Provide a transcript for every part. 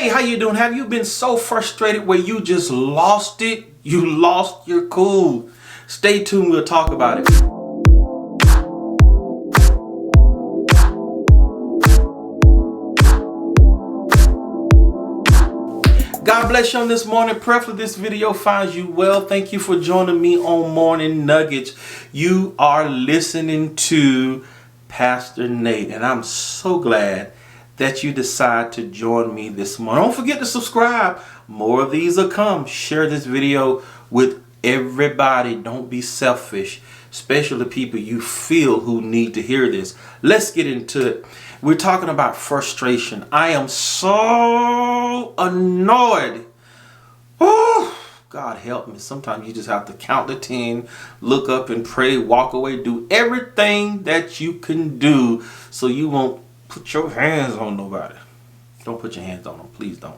Hey, how you doing? Have you been so frustrated where you just lost it? You lost your cool. Stay tuned, we'll talk about it. God bless you on this morning. Prayerfully this video finds you well. Thank you for joining me on Morning Nuggets. You are listening to Pastor Nate, and I'm so glad that you decide to join me this morning. Don't forget to subscribe. More of these will come. Share this video with everybody. Don't be selfish, especially people you feel who need to hear this. Let's get into it. We're talking about frustration. I am so annoyed. Oh, God help me. Sometimes you just have to count to 10, look up and pray, walk away, do everything that you can do so you won't put your hands on nobody. Don't put your hands on them. Please don't.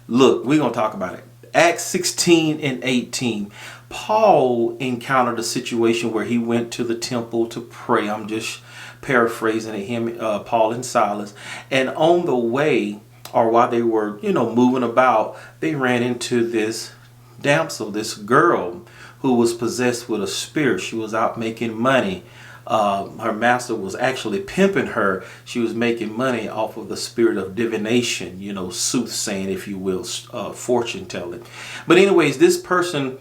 Look, we're going to talk about it. Acts 16 and 18. Paul encountered a situation where he went to the temple to pray. I'm just paraphrasing him, Paul and Silas. And on the way, or while they were, moving about, they ran into this damsel, this girl who was possessed with a spirit. She was out making money. Her master was actually pimping her. She was making money off of the spirit of divination, soothsaying, if you will, fortune telling. But anyways, this person,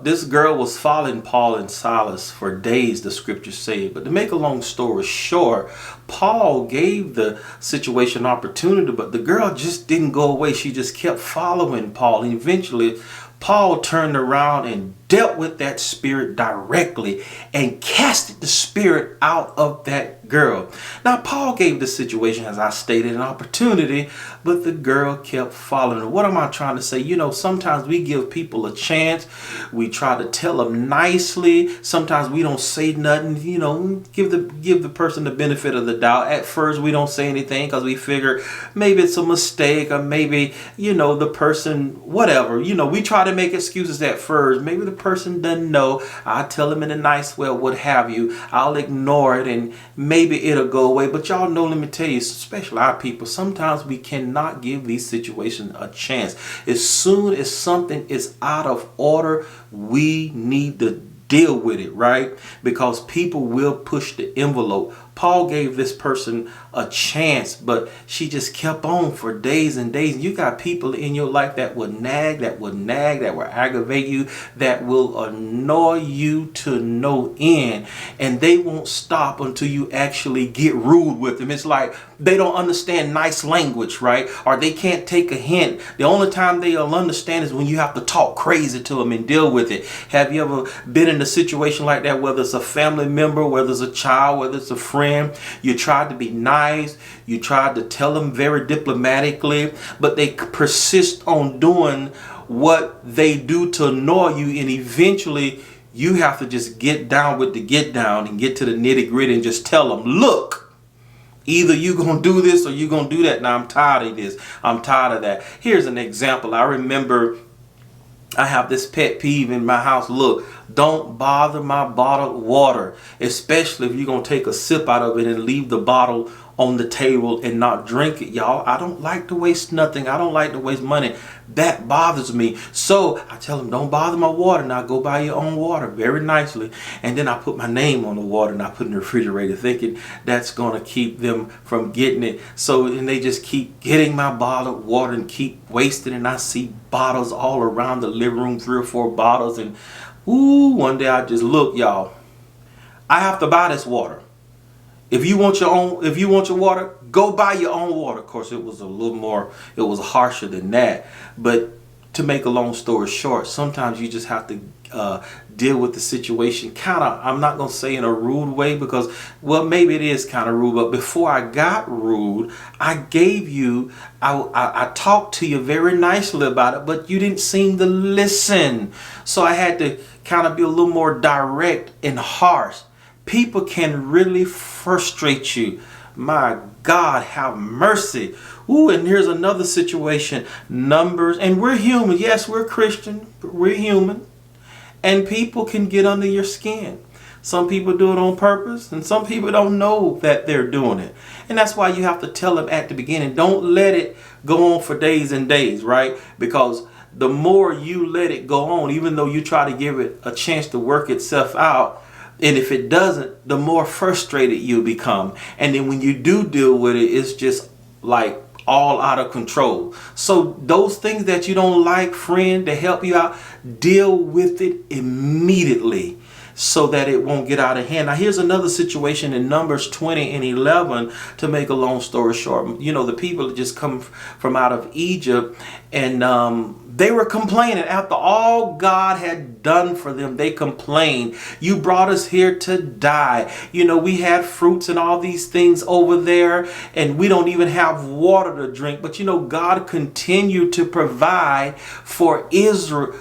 this girl was following Paul and Silas for days, the scriptures say. But to make a long story short, Paul gave the situation opportunity, but the girl just didn't go away. She just kept following Paul. And eventually, Paul turned around and dealt with that spirit directly and casted the spirit out of that girl. Now, Paul gave the situation, as I stated, an opportunity, but the girl kept following her. What am I trying to say? Sometimes we give people a chance. We try to tell them nicely. Sometimes we don't say nothing, give the person the benefit of the doubt. At first, we don't say anything because we figure maybe it's a mistake or maybe, the person, whatever. We try to make excuses at first. Maybe the person doesn't know. I'll tell them in a nice way, what have you. I'll ignore it and maybe it'll go away. But y'all know, let me tell you, especially our people, sometimes we cannot give these situations a chance. As soon as something is out of order, we need to deal with it, right? Because people will push the envelope. Paul gave this person a chance, but she just kept on for days and days. You got people in your life that will nag, that will aggravate you, that will annoy you to no end, and they won't stop until you actually get rude with them. It's like they don't understand nice language, right? Or they can't take a hint. The only time they'll understand is when you have to talk crazy to them and deal with it. Have you ever been in a situation like that, whether it's a family member, whether it's a child, whether it's a friend? You tried to be nice, you tried to tell them very diplomatically, but they persist on doing what they do to annoy you, and eventually you have to just get down with the get down and get to the nitty gritty and just tell them, look, either you're going to do this or you're going to do that. Now, I'm tired of this. I'm tired of that. Here's an example. I remember I have this pet peeve in my house. Look, don't bother my bottled water, especially if you're going to take a sip out of it and leave the bottle on the table and not drink it, y'all. I don't like to waste nothing. I don't like to waste money. That bothers me. So I tell them, don't bother my water. Now go buy your own water very nicely. And then I put my name on the water and I put it in the refrigerator thinking that's going to keep them from getting it. So, and they just keep getting my bottled water and keep wasting it. And I see bottles all around the living room, 3 or 4 bottles. And one day I just look, y'all, I have to buy this water. If you want your water, go buy your own water. Of course, it was harsher than that. But to make a long story short, sometimes you just have to deal with the situation I'm not going to say in a rude way because, well, maybe it is kind of rude. But before I got rude, I talked to you very nicely about it, but you didn't seem to listen. So I had to kind of be a little more direct and harsh. People can really frustrate you. My God, have mercy. And here's another situation. Numbers, and we're human. Yes, we're Christian, but we're human. And people can get under your skin. Some people do it on purpose, and some people don't know that they're doing it. And that's why you have to tell them at the beginning. Don't let it go on for days and days, right? Because the more you let it go on, even though you try to give it a chance to work itself out, and if it doesn't, the more frustrated you become. And then when you do deal with it, it's just like all out of control. So those things that you don't like, friend, to help you out, deal with it immediately so that it won't get out of hand. Now here's another situation in Numbers 20 and 11, to make a long story short. You know, the people just come from out of Egypt, and they were complaining after all God had done for them. They complained. You brought us here to die. You know, we had fruits and all these things over there, and we don't even have water to drink. But you know, God continued to provide for Israel,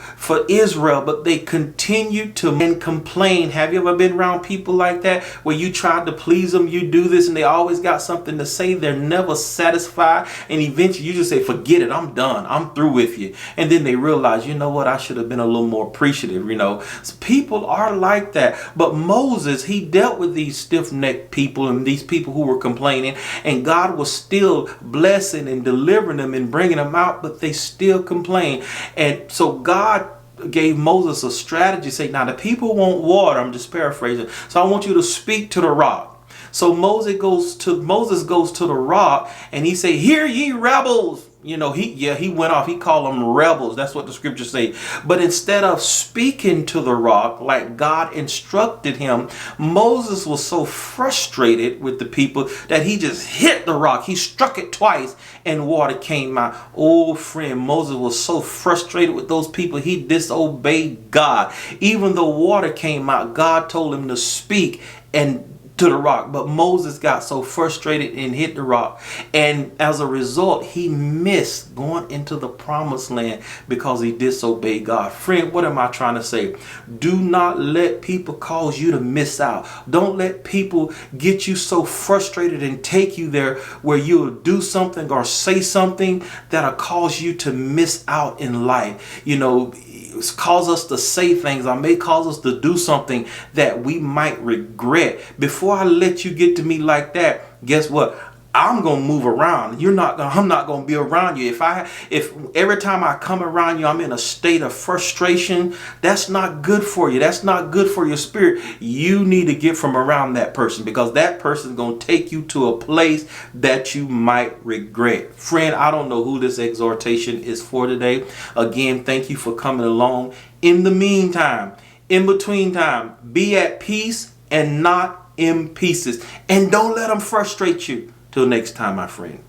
but they continued to complain. Have you ever been around people like that, where you tried to please them, you do this, and they always got something to say? They're never satisfied, and eventually you just say, forget it, I'm done, I'm through with you. And then they realize, you know what, I should have been a little more appreciative. You know, people are like that. But Moses, he dealt with these stiff-necked people and these people who were complaining, and God was still blessing and delivering them and bringing them out, but they still complain. And so God gave Moses a strategy, say, now the people want water. I'm just paraphrasing. So I want you to speak to the rock. So Moses goes to the rock, and he say, hear ye rebels. You know, he went off. He called them rebels. That's what the scriptures say. But instead of speaking to the rock like God instructed him, Moses was so frustrated with the people that he just hit the rock. He struck it twice and water came out. Oh, friend, Moses was so frustrated with those people, he disobeyed God. Even though water came out, God told him to speak and to the rock, but Moses got so frustrated and hit the rock, and as a result he missed going into the promised land because he disobeyed God. Friend, what am I trying to say? Do not let people cause you to miss out. Don't let people get you so frustrated and take you there where you'll do something or say something that'll cause you to miss out in life. You know, cause us to say things, or may cause us to do something that we might regret. Before I let you get to me like that, guess what? I'm gonna move around. I'm not gonna be around you. If every time I come around you, I'm in a state of frustration, that's not good for you. That's not good for your spirit. You need to get from around that person, because that person's gonna take you to a place that you might regret. Friend, I don't know who this exhortation is for today. Again, thank you for coming along. In the meantime, in between time, be at peace and not in pieces. And don't let them frustrate you. Till next time, my friend.